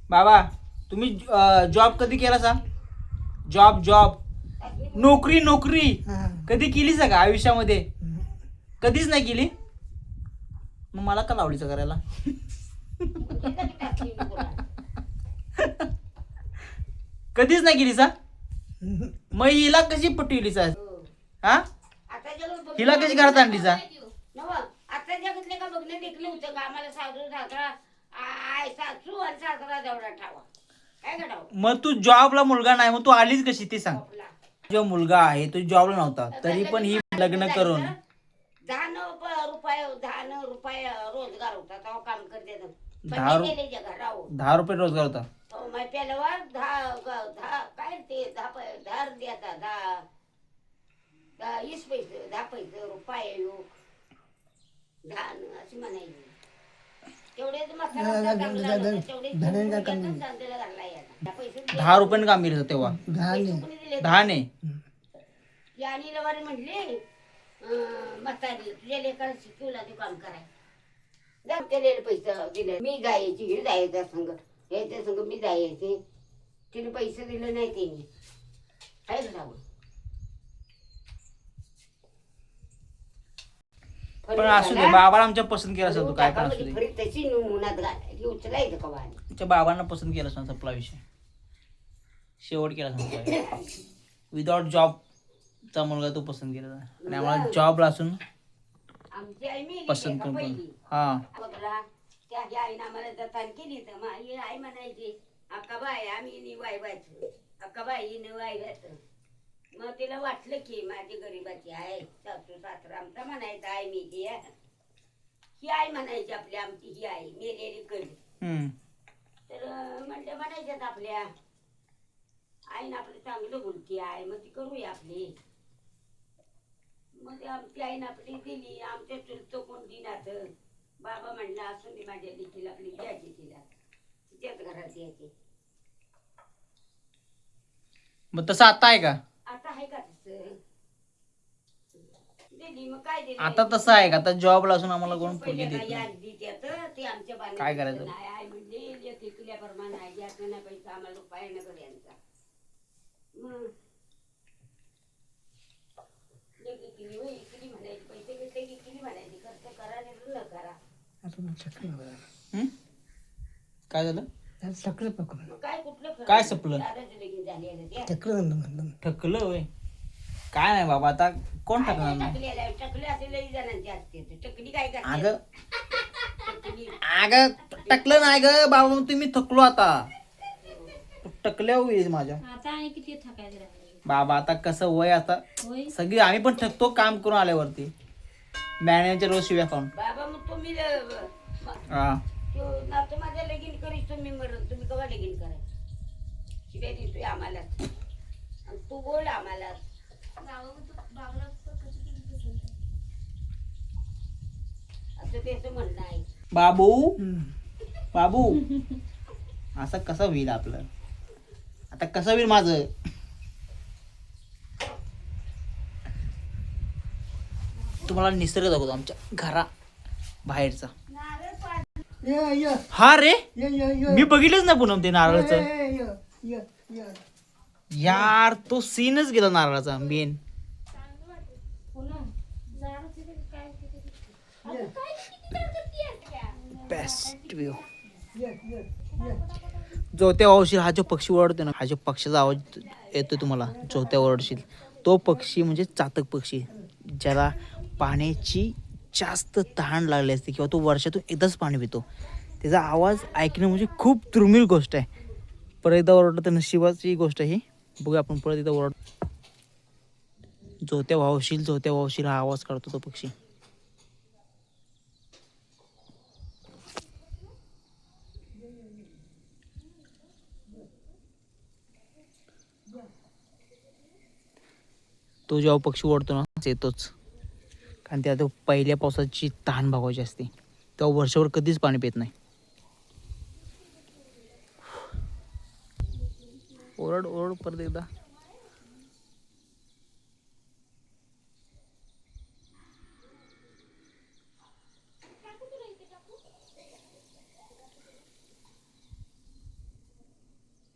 बाबा तुम्ही जॉब कधी केला सांग? जॉब जॉब नोकरी नोकरी कधी केलीच का आयुष्यामध्ये? कधीच नाही केली. मग मला का लावलीचं करायला? कधीच नाही केली सा? मग हिला कशी पटवली सा? हा हिला कशी घरात आणली सा? आता जगतले का बघणं देखलं होतं का आम्हाला सासू सासरा आय सासू आणि सासरा जेवढा ठावा काय करावं. मग तू जॉबला मुलगा नाही मग तू आलीच कशी ते सांग. जो मुलगा आहे तो जॉबला नव्हता तरी पण ही लग्न करून 10 रुपये रोजगार होता तेव्हा काम करते 10 रुपये रोजगार होता. पहिल्यावर 10 काय ते 10 द्यायचा 20 पैसे 10 पैसे रुपये योग 10 अशी म्हणायची. तेवढेच 10 रुपयाने काम केलं होतं तेव्हा. 10 ने आणि लवारी म्हणले म्हातारी तुझ्या लेकराला शिकवला ते काम करायला केलेले पैसे दिले. मी जायची हे जायचं संघ याच्या संघ मी जायचे तिने पैसे दिले नाही तिने काय करावं. पण असू दे बाबाला आमच्या पसंत केला असेल तू काय पण असू दे. तशी उन्हात घालायची उचलायचं का वाणी. तुमच्या बाबांना पसंत केला असेल संपला विषय. शेवट केला संपला. विदाउट जॉबचा मुलगा तू पसंत केला आणि आम्हाला जॉब असून आमची आई मी पसंत करून हा त्या आईनं आम्हाला जतान केली तर मग आई म्हणायची अक्काबाई आम्ही निवायचं अक्काबाई निवायचं. मग तिला वाटलं की माझी गरीबाची आहे सासू सासरा आमचा म्हणायचा आई मी ही ही आई म्हणायची आपली आमची ही आई मेलेली कळली. तर म्हणायच्यात आपल्या आईनं आपलं चांगलं बोलती आहे मग ती करूया आपली. मग आमची आईनं आपली दिली आमच्या चुलतो कोण दिनात बाबा म्हणला असून मी माझ्या लेकीला आपली द्यायची तिला तिच्याच घरात द्यायची. मग तसं आता आहे का? आता आहे का तसं दिली मग काय दिली आता तसं आहे का? आता जॉबला असून आम्हाला कोण पोरगी देत नाही. ते आमच्या काय करायचं? नाही आई म्हणजे लेकी तुल्याप्रमाणे आहे द्यायचं नाही पैसा आम्हाला रुपया नगर यांचा. मग लेकी किली वही किली म्हणायची पैसे घेतले की किली म्हणायची खर्च करा नाही न करा. काय झालं? मग काय कुठलं काय सपलं? लगीन झालेलं ठकलं होय. काय नाही बाबा आता कोण टाकणार नाही. टकले असे लई जणांचे असते टकली काय करते अगं टकली अगं टकलं नाही ग बाबा तुम्ही थकलो आता. टकल्या होईल माझ्या आता आणि किती थकायचं राहिलं. बाबा आता कसं वय आता होय सगळी आम्ही पण थकतो काम करून आल्यावरती. मॅनेजर रोज शिव्या खाऊन. बाबा मग तुम्ही हा नातू माझ्या लगीन करीस तुम्ही मरण तुम्ही कवा लगीन करायचं शिवाय देतोय आम्हाला आणि तू बोल आम्हाला असं त्याचं म्हणणं आहे. बाबू बाबू असं कसं होईल आपलं आता कसं होईल माझं. तुम्हाला निसर्ग दाखवतो आमच्या घरा बाहेरचा. हा रे मी बघितलंच नाही पूनम ते नारळाचं. यार तो सीनच गेला नारळाचा मेन. Best view. जोत्या ओरडशील हा जो पक्षी ओरडतो ना हा जो पक्षाचा आवाज येतो तुम्हाला जोत्या ओरडशील तो पक्षी म्हणजे चातक पक्षी ज्याला पाण्याची जास्त तहान लागली असते किंवा तो वर्षातून एकदाच पाणी पितो. त्याचा आवाज ऐकणं म्हणजे खूप दुर्मिळ गोष्ट आहे. परत एकदा ओरडलं तर नशिबाची गोष्ट आहे ही. बघूया आपण परत एकदा ओरड. जोत्या वाहशील हा आवाज काढतो तो पक्षी. तो जेव्हा पक्षी ओढतो ना येतोच कारण त्यात पहिल्या पावसाची तहान भागवायची असते तेव्हा वर्षभर कधीच पाणी पित नाही. ओरड परत एकदा.